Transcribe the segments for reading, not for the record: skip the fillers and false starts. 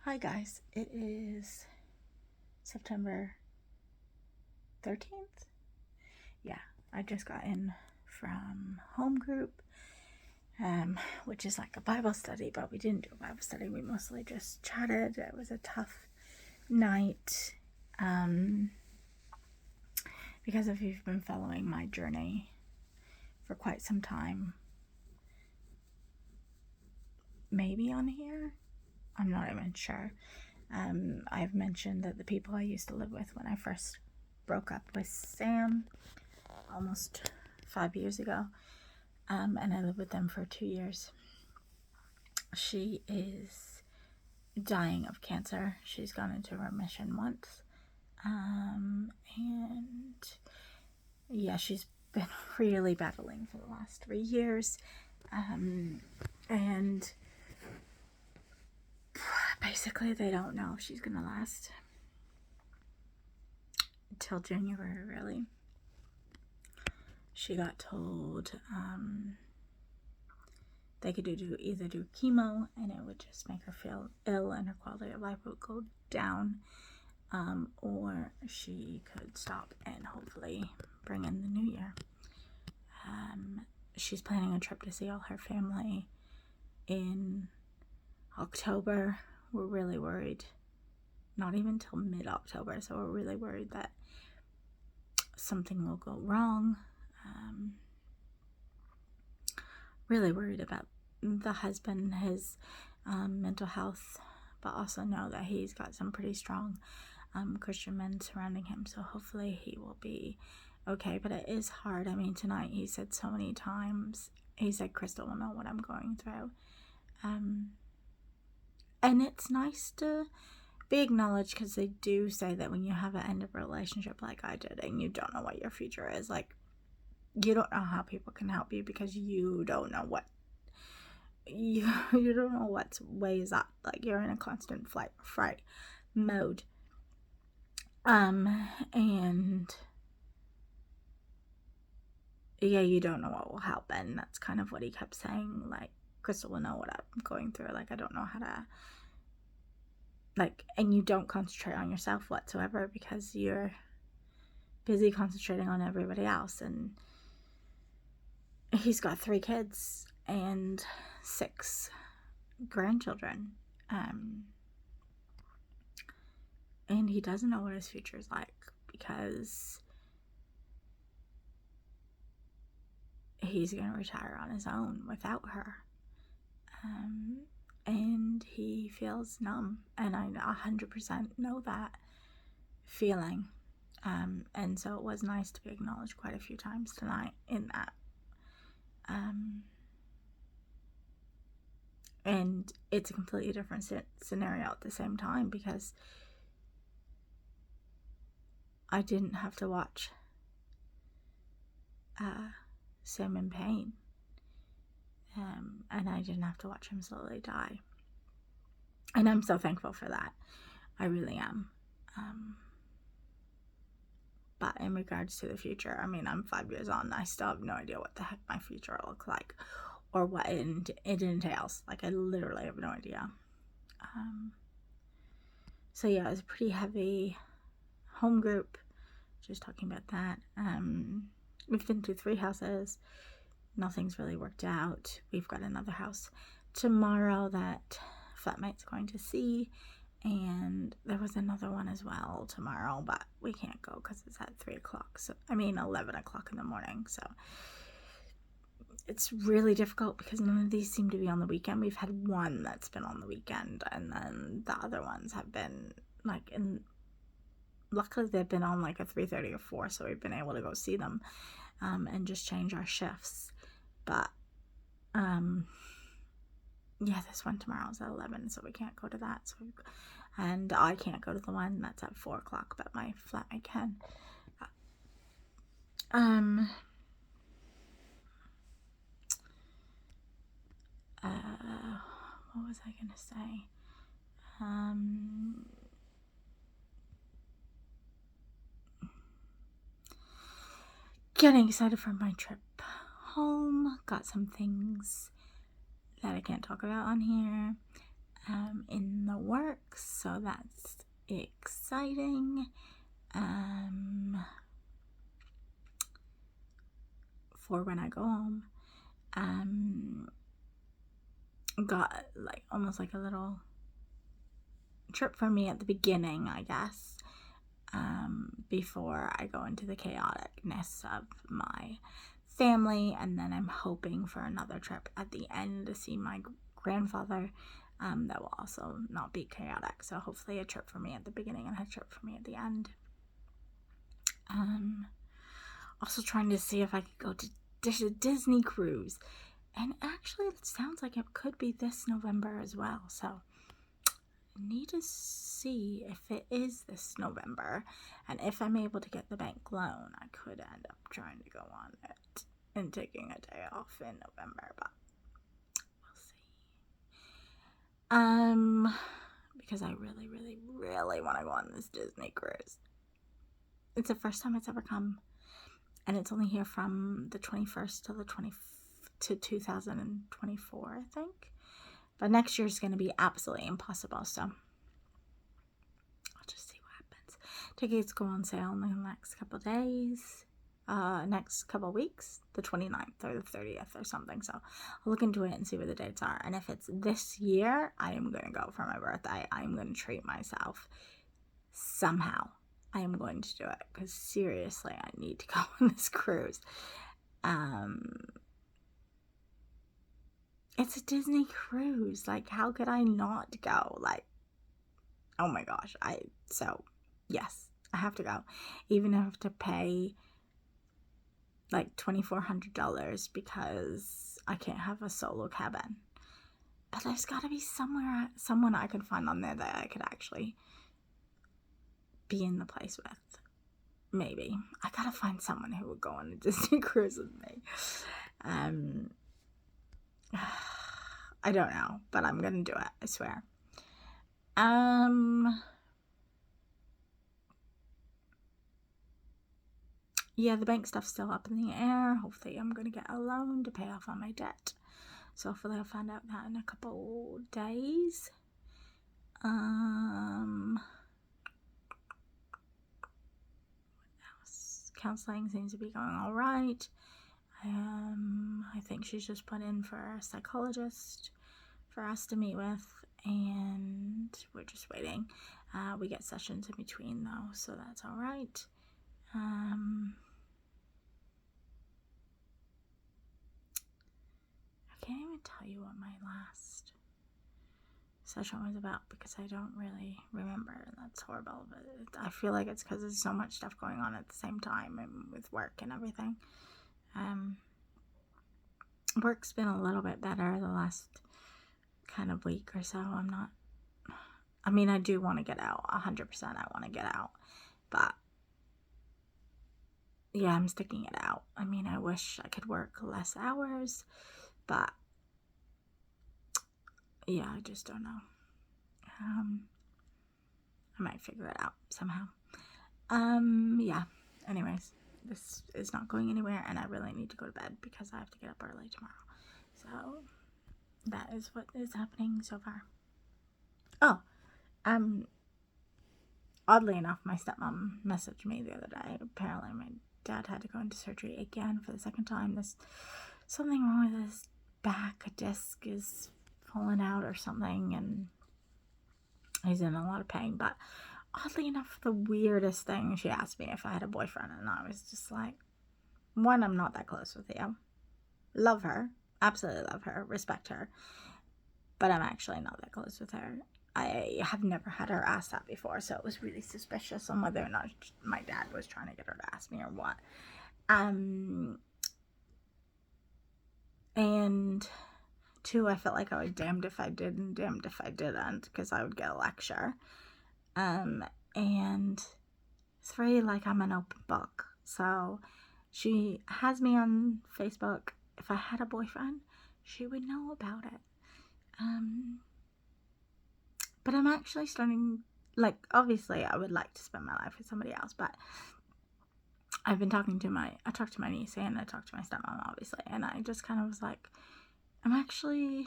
Hi guys, it is September 13th. Yeah, I just got in from home group, which is like a Bible study, but we didn't do a Bible study. We mostly just chatted. It was a tough night, because if you've been following my journey for quite some time, maybe on here, I'm not even sure. I've mentioned that the people I used to live with when I first broke up with Sam almost 5 years ago, and I lived with them for 2 years. She is dying of cancer. She's gone into remission once, and yeah, she's been really battling for the last 3 years, and basically they don't know if she's gonna last until January, really. She got told they could either do chemo and it would just make her feel ill and her quality of life would go down, or she could stop and hopefully bring in the new year. She's planning a trip to see all her family in October. We're really worried. Not even till mid-October, so we're really worried that something will go wrong. Really worried about the husband, his mental health, but also know that he's got some pretty strong Christian men surrounding him, so hopefully he will be okay. But it is hard. I mean, tonight he said so many times, he said Crystal will know what I'm going through, and it's nice to be acknowledged, because they do say that when you have an end of a relationship like I did and you don't know what your future is, like, you don't know how people can help you, because you don't know what you don't know what way is up. Like, you're in a constant fright mode, and yeah, you don't know what will help. And that's kind of what he kept saying, like, Crystal will know what I'm going through. Like, I don't know how to, like, and you don't concentrate on yourself whatsoever, because you're busy concentrating on everybody else. And he's got 3 kids and 6 grandchildren, and he doesn't know what his future is like, because he's going to retire on his own without her, and he feels numb, and I 100% know that feeling, and so it was nice to be acknowledged quite a few times tonight in that. And it's a completely different scenario at the same time, because I didn't have to watch Sam in pain, and I didn't have to watch him slowly die, and I'm so thankful for that. I really am. But in regards to the future, I mean, I'm 5 years on, and I still have no idea what the heck my future will look like, or what it entails. Like, I literally have no idea. So yeah, it was a pretty heavy home group, just talking about that. We've been to 3 houses. Nothing's really worked out. We've got another house tomorrow that flatmate's going to see, and there was another one as well tomorrow, but we can't go because it's at 3 o'clock. So, I mean, 11 o'clock in the morning. So it's really difficult, because none of these seem to be on the weekend. We've had one that's been on the weekend, and then the other ones have been like luckily they've been on like a 3:30 or 4, so we've been able to go see them, and just change our shifts. But yeah, this one tomorrow's at 11, so we can't go to that. So, and I can't go to the one that's at 4 o'clock, but my flatmate can. What was I gonna say? Getting excited for my trip home. Got some things that I can't talk about on here, in the work, so that's exciting. For when I go home, got like almost like a little trip for me at the beginning, I guess, before I go into the chaoticness of my family, and then I'm hoping for another trip at the end to see my grandfather. That will also not be chaotic, so hopefully a trip for me at the beginning and a trip for me at the end. Also trying to see if I could go to a Disney cruise, and actually it sounds like it could be this November as well, so I need to see if it is this November, and if I'm able to get the bank loan, I could end up trying to go on it and taking a day off in November, but we'll see. Because I really, really, really want to go on this Disney cruise. It's the first time it's ever come, and it's only here from the 21st to 2024, I think. But next year is going to be absolutely impossible, so I'll just see what happens. Tickets go on sale in the next couple of days, next couple of weeks, the 29th or the 30th or something. So I'll look into it and see what the dates are. And if it's this year, I am going to go for my birthday. I am going to treat myself somehow. I am going to do it because seriously, I need to go on this cruise. It's a Disney cruise. Like, how could I not go? Like, oh my gosh. So yes, I have to go. Even if I have to pay like $2,400 because I can't have a solo cabin. But there's got to be someone I could find on there that I could actually be in the place with. Maybe. I gotta find someone who would go on a Disney cruise with me. I don't know, but I'm gonna do it, I swear. Yeah, the bank stuff's still up in the air. Hopefully I'm gonna get a loan to pay off on my debt. So hopefully I'll find out that in a couple days. Counseling seems to be going all right. I think she's just put in for a psychologist for us to meet with, and we're just waiting. We get sessions in between though, so that's all right. I can't even tell you what my last session was about because I don't really remember. That's horrible, but I feel like it's because there's so much stuff going on at the same time and with work and everything. Work's been a little bit better the last kind of week or so. I do want to get out 100%. I want to get out, but yeah, I'm sticking it out. I wish I could work less hours, but yeah, I just don't know. I might figure it out somehow. Yeah, anyways, this is not going anywhere, and I really need to go to bed because I have to get up early tomorrow. So that is what is happening so far. Oddly enough, my stepmom messaged me the other day. Apparently my dad had to go into surgery again for the second time. There's something wrong with his back. A disc is falling out or something, and he's in a lot of pain. But oddly enough, the weirdest thing, she asked me if I had a boyfriend, and I was just like, one, I'm not that close with you. Love her. Absolutely love her. Respect her. But I'm actually not that close with her. I have never had her ask that before, so it was really suspicious on whether or not my dad was trying to get her to ask me or what. And two, I felt like I was damned if I did and damned if I didn't, because I would get a lecture. And three, like, I'm an open book. So she has me on Facebook. If I had a boyfriend, she would know about it. But I'm actually starting, like, obviously I would like to spend my life with somebody else, but I've been talking to I talked to my niece and I talked to my stepmom, obviously, and I just kind of was like, I'm actually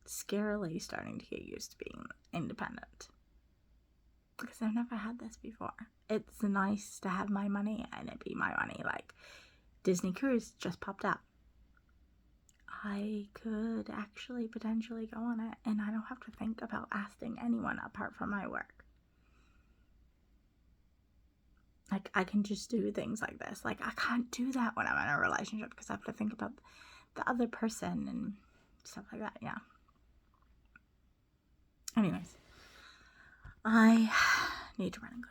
scarily starting to get used to being independent. Because I've never had this before. It's nice to have my money and it be my money. Like, Disney Cruise just popped up. I could actually potentially go on it and I don't have to think about asking anyone apart from my work. Like, I can just do things like this. Like, I can't do that when I'm in a relationship because I have to think about the other person and stuff like that. Yeah. Anyways, I need to run and go